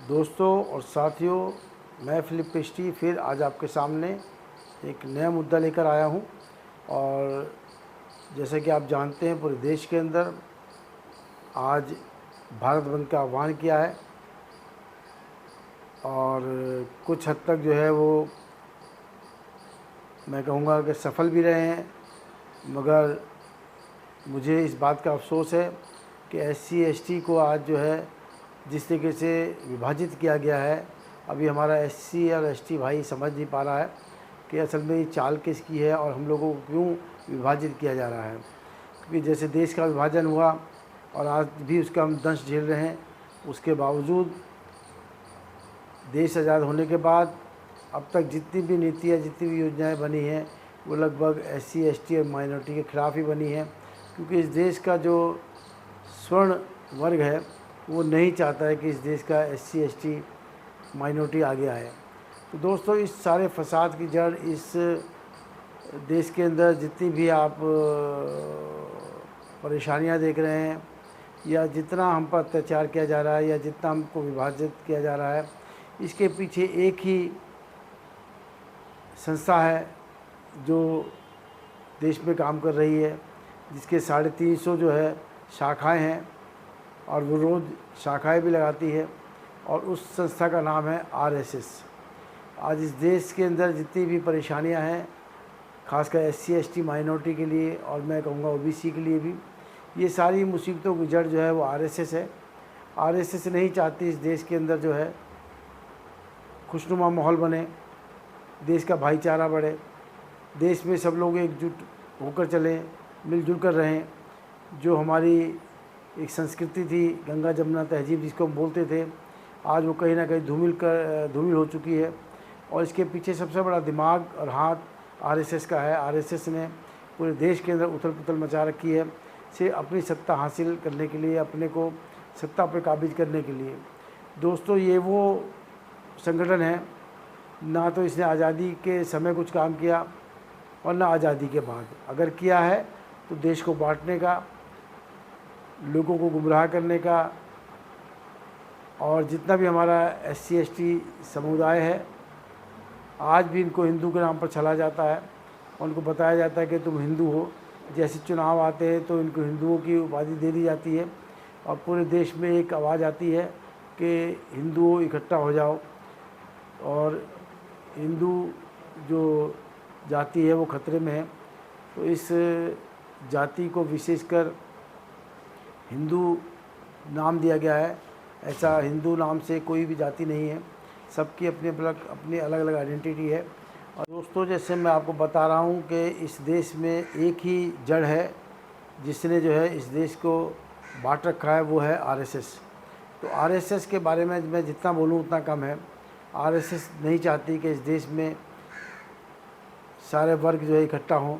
दोस्तों और साथियों, मैं फिलिप पेस्टी फिर आज आपके सामने एक नया मुद्दा लेकर आया हूं। और जैसे कि आप जानते हैं, पूरे देश के अंदर आज भारत बंद का आह्वान किया है और कुछ हद तक जो है वो मैं कहूँगा कि सफल भी रहे हैं। मगर मुझे इस बात का अफसोस है कि SC ST को आज जो है जिस तरीके से विभाजित किया गया है, अभी हमारा SC और ST भाई समझ नहीं पा रहा है कि असल में ये चाल किसकी है और हम लोगों को क्यों विभाजित किया जा रहा है। क्योंकि जैसे देश का विभाजन हुआ और आज भी उसका हम दंश झेल रहे हैं, उसके बावजूद देश आज़ाद होने के बाद अब तक जितनी भी नीतियाँ, जितनी भी योजनाएं बनी हैं, वो लगभग SC ST और माइनॉरिटी के ख़िलाफ़ ही बनी हैं। क्योंकि इस देश का जो स्वर्ण वर्ग है वो नहीं चाहता है कि इस देश का SC ST माइनॉरिटी आगे आए। तो दोस्तों, इस सारे फसाद की जड़ इस देश के अंदर जितनी भी आप परेशानियां देख रहे हैं या जितना हम पर अत्याचार किया जा रहा है या जितना हमको विभाजित किया जा रहा है, इसके पीछे एक ही संस्था है जो देश में काम कर रही है, जिसके 350 जो है शाखाएं हैं और वो रोज़ शाखाएं भी लगाती है, और उस संस्था का नाम है RSS। आज इस देश के अंदर जितनी भी परेशानियां हैं, खासकर SC ST माइनॉरिटी के लिए और मैं कहूँगा OBC के लिए भी, ये सारी मुसीबतों की जड़ जो है वो RSS है। RSS नहीं चाहती इस देश के अंदर जो है खुशनुमा माहौल बने, देश का भाईचारा बढ़े, देश में सब लोग एकजुट होकर चलें, मिलजुल कर रहें। जो हमारी एक संस्कृति थी, गंगा जमुना तहजीब जिसको हम बोलते थे, आज वो कहीं ना कहीं धूमिल हो चुकी है। और इसके पीछे सबसे बड़ा दिमाग और हाथ RSS का है। RSS ने पूरे देश के अंदर उथल पुथल मचा रखी है, सिर्फ अपनी सत्ता हासिल करने के लिए, अपने को सत्ता पर काबिज करने के लिए। दोस्तों, ये वो संगठन है, ना तो इसने आज़ादी के समय कुछ काम किया और ना आज़ादी के बाद। अगर किया है तो देश को बांटने का, लोगों को गुमराह करने का, और जितना भी हमारा SC ST समुदाय है, आज भी इनको हिंदू के नाम पर छला जाता है। उनको बताया जाता है कि तुम हिंदू हो। जैसे चुनाव आते हैं तो इनको हिंदुओं की उपाधि दे दी जाती है और पूरे देश में एक आवाज़ आती है कि हिंदुओं इकट्ठा हो जाओ, और हिंदू जो जाति है वो खतरे में है। तो इस जाति को विशेषकर हिंदू नाम दिया गया है। ऐसा हिंदू नाम से कोई भी जाति नहीं है, सबकी अपनी अलग अलग आइडेंटिटी है। और दोस्तों, जैसे मैं आपको बता रहा हूँ कि इस देश में एक ही जड़ है जिसने जो है इस देश को बांट रखा है, वो है RSS। तो RSS के बारे में मैं जितना बोलूँ उतना कम है। RSS नहीं चाहती कि इस देश में सारे वर्ग जो है इकट्ठा हों,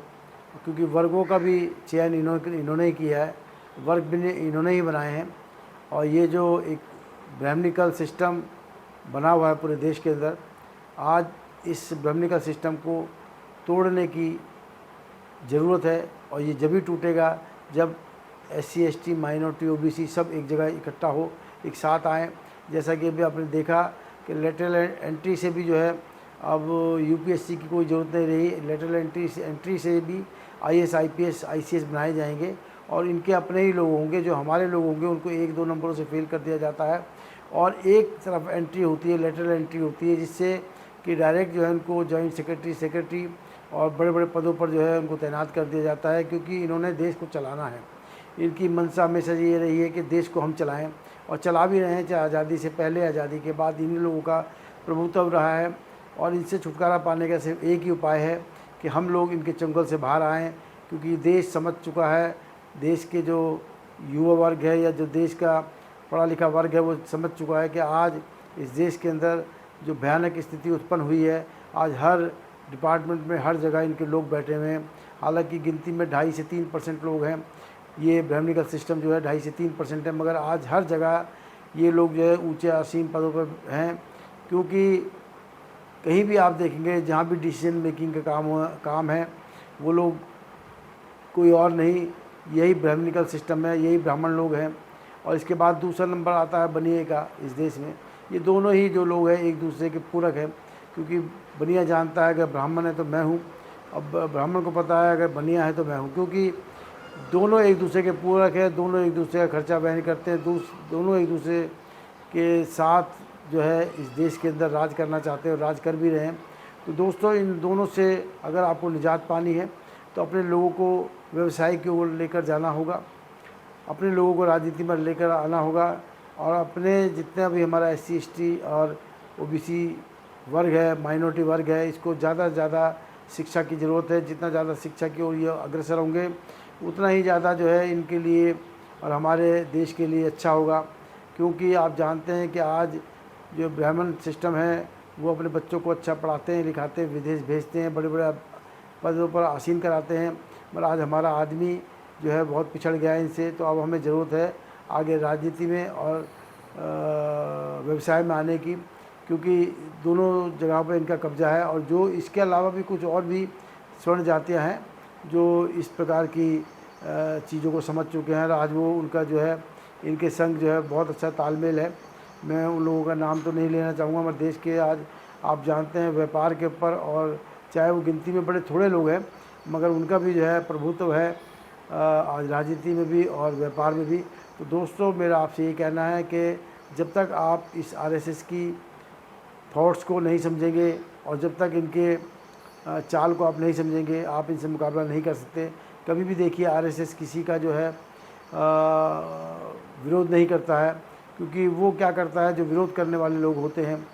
क्योंकि वर्गों का भी चयन इन्होंने ही किया है, वर्ग भी इन्होंने ही बनाए हैं। और ये जो एक ब्राह्मणिकल सिस्टम बना हुआ है पूरे देश के अंदर, आज इस ब्राह्मणिकल सिस्टम को तोड़ने की ज़रूरत है। और ये जब ही टूटेगा जब SC ST माइनॉरिटी OBC सब एक जगह इकट्ठा हो, एक साथ आएँ। जैसा कि अभी आपने देखा कि लेटरल एंट्री से भी जो है अब UPSC की कोई ज़रूरत नहीं रही। लेटरल एंट्री से भी IAS IPS ICS बनाए जाएंगे और इनके अपने ही लोग होंगे, जो हमारे लोग होंगे उनको 1-2 नंबरों से फेल कर दिया जाता है। और एक तरफ एंट्री होती है, लेटरल एंट्री होती है, जिससे कि डायरेक्ट जो है उनको जॉइंट सेक्रेटरी और बड़े बड़े पदों पर जो है उनको तैनात कर दिया जाता है, क्योंकि इन्होंने देश को चलाना है। इनकी मंशा हमेशा ये रही है कि देश को हम चलाएं, और चला भी रहे हैं, चाहे आज़ादी से पहले, आज़ादी के बाद इन्हीं लोगों का प्रभुत्व रहा है। और इनसे छुटकारा पाने का सिर्फ एक ही उपाय है कि हम लोग इनके चंगुल से बाहर आएँ, क्योंकि देश समझ चुका है, देश के जो युवा वर्ग है या जो देश का पढ़ा लिखा वर्ग है वो समझ चुका है कि आज इस देश के अंदर जो भयानक स्थिति उत्पन्न हुई है, आज हर डिपार्टमेंट में हर जगह इनके लोग बैठे हुए हैं। हालांकि गिनती में 2.5 से 3% लोग हैं, ये ब्राह्मणिकल सिस्टम जो है 2.5 से 3% है, मगर आज हर जगह ये लोग जो है ऊँचे असीम पदों पर हैं। क्योंकि कहीं भी आप देखेंगे जहाँ भी डिसीजन मेकिंग का काम है, वो लोग कोई और नहीं, यही ब्राह्मणिकल सिस्टम है, यही ब्राह्मण लोग हैं। और इसके बाद दूसरा नंबर आता है बनिए का इस देश में, ये दोनों ही जो लोग हैं एक दूसरे के पूरक हैं, क्योंकि बनिया जानता है अगर ब्राह्मण है तो मैं हूँ, अब ब्राह्मण को पता है अगर बनिया है तो मैं हूँ, क्योंकि दोनों एक दूसरे के पूरक है, दोनों एक दूसरे का खर्चा वहन करते हैं, दोनों एक दूसरे के साथ जो है इस देश के अंदर राज करना चाहते हैं और राज कर भी रहे हैं। तो दोस्तों, इन दोनों से अगर आपको निजात पानी है तो अपने लोगों को व्यवसाय की ओर लेकर जाना होगा, अपने लोगों को राजनीति में लेकर आना होगा, और अपने जितना भी हमारा SC ST और OBC वर्ग है, माइनॉरिटी वर्ग है, इसको ज़्यादा से ज़्यादा शिक्षा की ज़रूरत है। जितना ज़्यादा शिक्षा की ओर ये अग्रसर होंगे उतना ही ज़्यादा जो है इनके लिए और हमारे देश के लिए अच्छा होगा। क्योंकि आप जानते हैं कि आज जो ब्राह्मण सिस्टम है वो अपने बच्चों को अच्छा पढ़ाते हैं, लिखाते हैं, विदेश भेजते हैं, बड़े बड़े पदों पर आसीन कराते हैं, मगर आज हमारा आदमी जो है बहुत पिछड़ गया है इनसे। तो अब हमें ज़रूरत है आगे राजनीति में और व्यवसाय में आने की, क्योंकि दोनों जगहों पर इनका कब्जा है। और जो इसके अलावा भी कुछ और भी स्वर्ण जातियाँ हैं जो इस प्रकार की चीज़ों को समझ चुके हैं, और आज वो उनका जो है इनके संग जो है बहुत अच्छा तालमेल है। मैं उन लोगों का नाम तो नहीं लेना चाहूँगा, मगर देश के आज आप जानते हैं व्यापार के ऊपर, और चाहे वो गिनती में बड़े थोड़े लोग हैं मगर उनका भी जो है प्रभुत्व है आज राजनीति में भी और व्यापार में भी। तो दोस्तों, मेरा आपसे ये कहना है कि जब तक आप इस RSS की थॉट्स को नहीं समझेंगे और जब तक इनके चाल को आप नहीं समझेंगे, आप इनसे मुकाबला नहीं कर सकते। कभी भी देखिए RSS किसी का जो है विरोध नहीं करता है, क्योंकि वो क्या करता है, जो विरोध करने वाले लोग होते हैं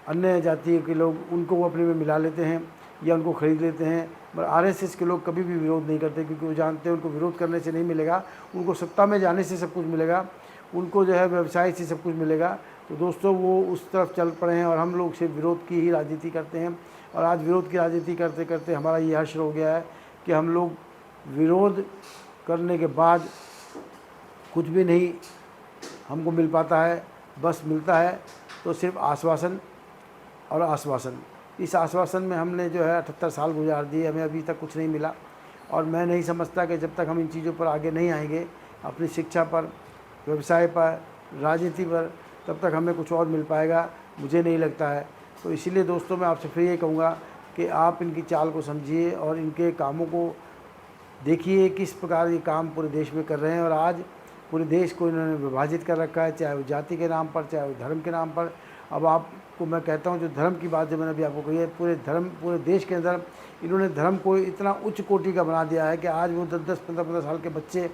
अन्य जाति के लोग, उनको वो अपने में मिला लेते हैं या उनको ख़रीद लेते हैं। मगर RSS के लोग कभी भी विरोध नहीं करते, क्योंकि वो जानते हैं उनको विरोध करने से नहीं मिलेगा, उनको सत्ता में जाने से सब कुछ मिलेगा, उनको जो है व्यवसाय से सब कुछ मिलेगा। तो दोस्तों, वो उस तरफ चल पड़े हैं और हम लोग सिर्फ विरोध की ही राजनीति करते हैं। और आज विरोध की राजनीति करते करते हमारा ये हश्र हो गया है कि हम लोग विरोध करने के बाद कुछ भी नहीं हमको मिल पाता है, बस मिलता है तो सिर्फ आश्वासन और आश्वासन। इस आश्वासन में हमने जो है 78 साल गुजार दिए, हमें अभी तक कुछ नहीं मिला। और मैं नहीं समझता कि जब तक हम इन चीज़ों पर आगे नहीं आएंगे, अपनी शिक्षा पर, व्यवसाय पर, राजनीति पर, तब तक हमें कुछ और मिल पाएगा, मुझे नहीं लगता है। तो इसीलिए दोस्तों, मैं आपसे फिर ये कहूँगा कि आप इनकी चाल को समझिए और इनके कामों को देखिए, किस प्रकार ये काम पूरे देश में कर रहे हैं। और आज पूरे देश को इन्होंने विभाजित कर रखा है, चाहे वो जाति के नाम पर, चाहे वो धर्म के नाम पर। अब आपको मैं कहता हूँ, जो धर्म की बात जो मैंने अभी आपको कही है, पूरे देश के अंदर इन्होंने धर्म को इतना उच्च कोटि का बना दिया है कि आज वो 10-10, 15-15 साल के बच्चे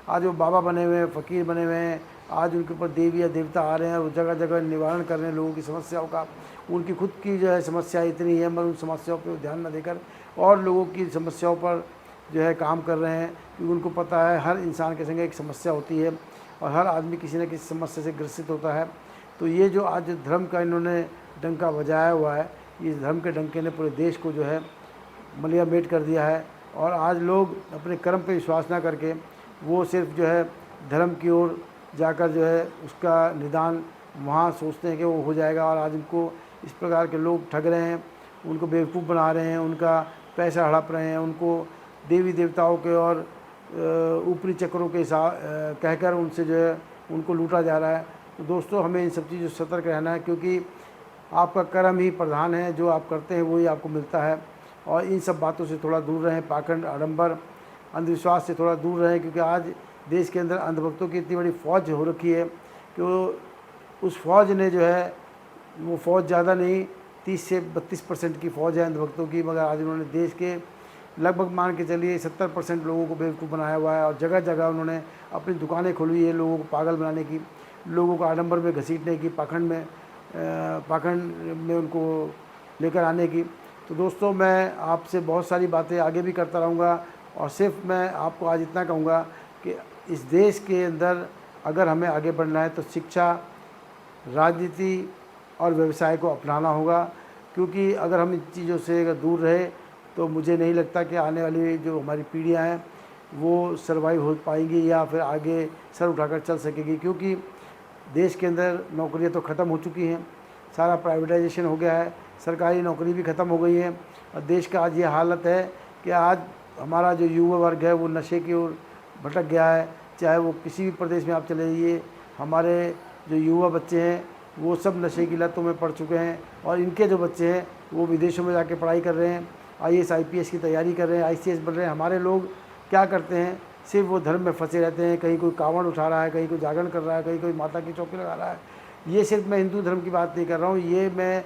आज वो बाबा बने हुए हैं, फ़कीर बने हुए हैं। आज उनके ऊपर देवी या देवता आ रहे हैं, वो जगह जगह निवारण कर रहे हैं लोगों की समस्याओं का। उनकी खुद की जो है समस्या इतनी है, मगर उन समस्याओं पर ध्यान न देकर और लोगों की समस्याओं पर जो है काम कर रहे हैं, क्योंकि उनको पता है हर इंसान के संग एक समस्या होती है और हर आदमी किसी न किसी समस्या से ग्रसित होता है। तो ये जो आज धर्म का इन्होंने डंका बजाया हुआ है, इस धर्म के डंके ने पूरे देश को जो है मलिया मेट कर दिया है। और आज लोग अपने कर्म पे विश्वास ना करके वो सिर्फ जो है धर्म की ओर जाकर जो है उसका निदान वहाँ सोचते हैं कि वो हो जाएगा। और आज उनको इस प्रकार के लोग ठग रहे हैं, उनको बेवकूफ़ बना रहे हैं, उनका पैसा हड़प रहे हैं, उनको देवी देवताओं के और ऊपरी चक्रों के साथ कहकर उनसे जो है उनको लूटा जा रहा है। तो दोस्तों, हमें इन सब चीज़ों से सतर्क रहना है, क्योंकि आपका कर्म ही प्रधान है, जो आप करते हैं वही आपको मिलता है। और इन सब बातों से थोड़ा दूर रहें, पाखंड, आडंबर, अंधविश्वास से थोड़ा दूर रहें, क्योंकि आज देश के अंदर अंधभक्तों की इतनी बड़ी फ़ौज हो रखी है कि उस फौज ने जो है, वो फ़ौज ज़्यादा नहीं, 30 से 32% की फ़ौज है अंधभक्तों की, मगर आज उन्होंने देश के लगभग मान के चलिए 70% लोगों को बेवकूफ़ बनाया हुआ है। और जगह जगह उन्होंने अपनी दुकानें खोली है लोगों को पागल बनाने की, लोगों को आडंबर में घसीटने की, पाखंड में उनको लेकर आने की। तो दोस्तों, मैं आपसे बहुत सारी बातें आगे भी करता रहूँगा, और सिर्फ मैं आपको आज इतना कहूँगा कि इस देश के अंदर अगर हमें आगे बढ़ना है तो शिक्षा, राजनीति और व्यवसाय को अपनाना होगा। क्योंकि अगर हम इन चीज़ों से अगर दूर रहे तो मुझे नहीं लगता कि आने वाली जो हमारी पीढ़ियाँ हैं वो सर्वाइव हो पाएंगी या फिर आगे सर उठाकर चल सकेगी। क्योंकि देश के अंदर नौकरियां तो ख़त्म हो चुकी हैं, सारा प्राइवेटाइजेशन हो गया है, सरकारी नौकरी भी ख़त्म हो गई है। और देश का आज ये हालत है कि आज हमारा जो युवा वर्ग है वो नशे की ओर भटक गया है। चाहे वो किसी भी प्रदेश में आप चले जाइए, हमारे जो युवा बच्चे हैं वो सब नशे की लतों में पड़ चुके हैं और इनके जो बच्चे हैं वो विदेशों में जाके पढ़ाई कर रहे हैं, IAS IPS की तैयारी कर रहे हैं, ICS बन रहे हैं। हमारे लोग क्या करते हैं, सिर्फ वो धर्म में फंसे रहते हैं। कहीं कोई कांवड़ उठा रहा है, कहीं कोई जागरण कर रहा है, कहीं कोई माता की चौकी लगा रहा है। ये सिर्फ मैं हिंदू धर्म की बात नहीं कर रहा हूँ, ये मैं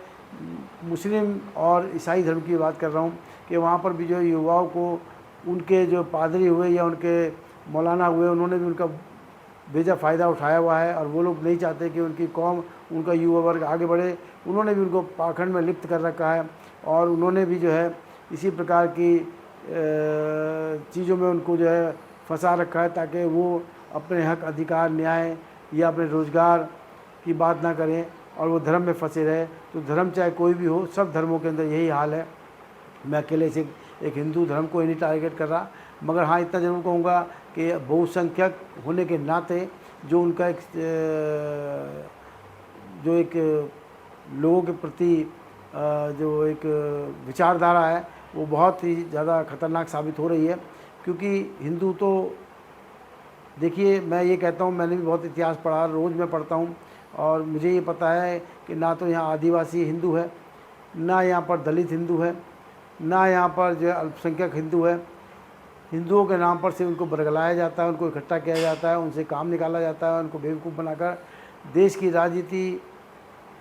मुस्लिम और ईसाई धर्म की बात कर रहा हूँ कि वहाँ पर भी जो युवाओं को उनके जो पादरी हुए या उनके मौलाना हुए, उन्होंने भी उनका बेजा फ़ायदा उठाया हुआ है और वो लोग नहीं चाहते कि उनकी कौम, उनका युवा वर्ग आगे बढ़े। उन्होंने भी उनको पाखंड में लिप्त कर रखा है और उन्होंने भी जो है इसी प्रकार की चीज़ों में उनको जो है फंसा रखा है ताकि वो अपने हक, अधिकार, न्याय या अपने रोज़गार की बात ना करें और वो धर्म में फंसे रहे। तो धर्म चाहे कोई भी हो, सब धर्मों के अंदर यही हाल है। मैं अकेले से एक हिंदू धर्म को ही नहीं टारगेट कर रहा, मगर हाँ इतना ज़रूर कहूँगा कि बहुसंख्यक होने के नाते जो उनका एक लोगों के प्रति जो एक विचारधारा है वो बहुत ही ज़्यादा खतरनाक साबित हो रही है। क्योंकि हिंदू तो देखिए, मैं ये कहता हूँ, मैंने भी बहुत इतिहास पढ़ा, रोज़ मैं पढ़ता हूँ और मुझे ये पता है कि ना तो यहाँ आदिवासी हिंदू है, ना यहाँ पर दलित हिंदू है, ना यहाँ पर जो अल्पसंख्यक हिंदू है। हिंदुओं के नाम पर से उनको बरगलाया जाता है, उनको इकट्ठा किया जाता है, उनसे काम निकाला जाता है, उनको बेवकूफ़ बनाकर देश की राजनीति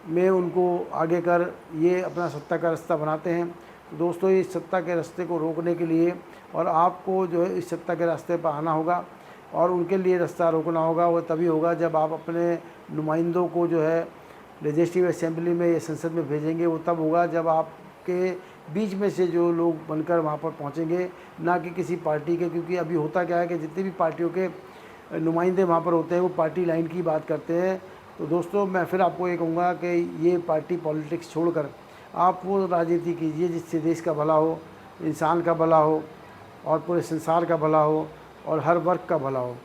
में उनको आगे कर ये अपना सत्ता का रास्ता बनाते हैं। तो दोस्तों, इस सत्ता के रास्ते को रोकने के लिए और आपको जो है इस सत्ता के रास्ते पर आना होगा और उनके लिए रास्ता रोकना होगा। वो तभी होगा जब आप अपने नुमाइंदों को जो है लेजिस्लेटिव असेंबली में या संसद में भेजेंगे। वो तब होगा जब आपके बीच में से जो लोग बनकर वहाँ पर पहुँचेंगे, ना कि किसी पार्टी के। क्योंकि अभी होता क्या है कि जितनी भी पार्टियों के नुमाइंदे वहाँ पर होते हैं वो पार्टी लाइन की बात करते हैं। तो दोस्तों, मैं फिर आपको ये कहूँगा कि ये पार्टी पॉलिटिक्स छोड़कर आप वो राजनीति कीजिए जिससे देश का भला हो, इंसान का भला हो और पूरे संसार का भला हो और हर वर्ग का भला हो।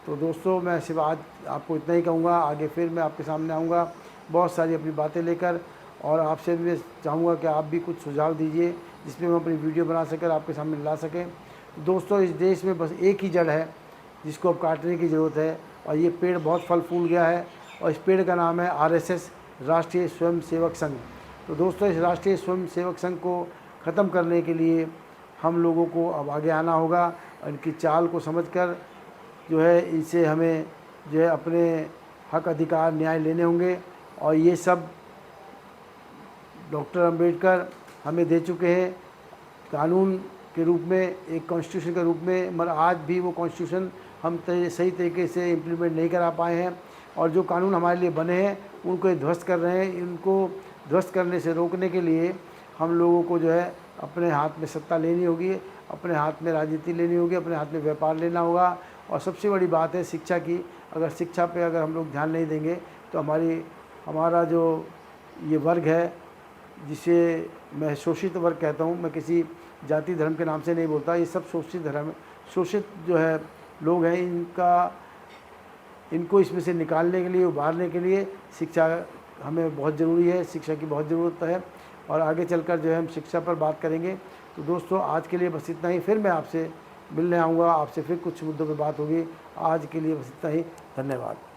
तो दोस्तों, मैं सिर्फ आज आपको इतना ही कहूँगा। आगे फिर मैं आपके सामने आऊँगा बहुत सारी अपनी बातें लेकर और आपसे भी चाहूँगा कि आप भी कुछ सुझाव दीजिए जिसमें हम अपनी वीडियो बना सकें, आपके सामने ला सकें। दोस्तों, इस देश में बस एक ही जड़ है जिसको अब काटने की ज़रूरत है और ये पेड़ बहुत फल फूल गया है और इस पेड़ का नाम है RSS, राष्ट्रीय स्वयं सेवक संघ। तो दोस्तों, इस राष्ट्रीय स्वयं सेवक संघ को ख़त्म करने के लिए हम लोगों को अब आगे आना होगा और इनकी चाल को समझकर जो है इनसे हमें जो है अपने हक, अधिकार, न्याय लेने होंगे। और ये सब डॉक्टर अंबेडकर हमें दे चुके हैं कानून के रूप में, एक कॉन्स्टिट्यूशन के रूप में, मगर आज भी वो कॉन्स्टिट्यूशन हम सही तरीके से इम्प्लीमेंट नहीं करा पाए हैं और जो कानून हमारे लिए बने हैं उनको ध्वस्त कर रहे हैं। इनको ध्वस्त करने से रोकने के लिए हम लोगों को जो है अपने हाथ में सत्ता लेनी होगी, अपने हाथ में राजनीति लेनी होगी, अपने हाथ में व्यापार लेना होगा। और सबसे बड़ी बात है शिक्षा की। अगर शिक्षा पे अगर हम लोग ध्यान नहीं देंगे तो हमारा जो ये वर्ग है, जिसे मैं शोषित वर्ग कहता हूँ, मैं किसी जाति धर्म के नाम से नहीं बोलता, ये सब शोषित जो है लोग हैं, इनको इसमें से निकालने के लिए, उबारने के लिए शिक्षा हमें बहुत ज़रूरी है, शिक्षा की बहुत ज़रूरत है और आगे चलकर जो है हम शिक्षा पर बात करेंगे। तो दोस्तों, आज के लिए बस इतना ही। फिर मैं आपसे मिलने आऊँगा, आपसे फिर कुछ मुद्दों पर बात होगी। आज के लिए बस इतना ही। धन्यवाद।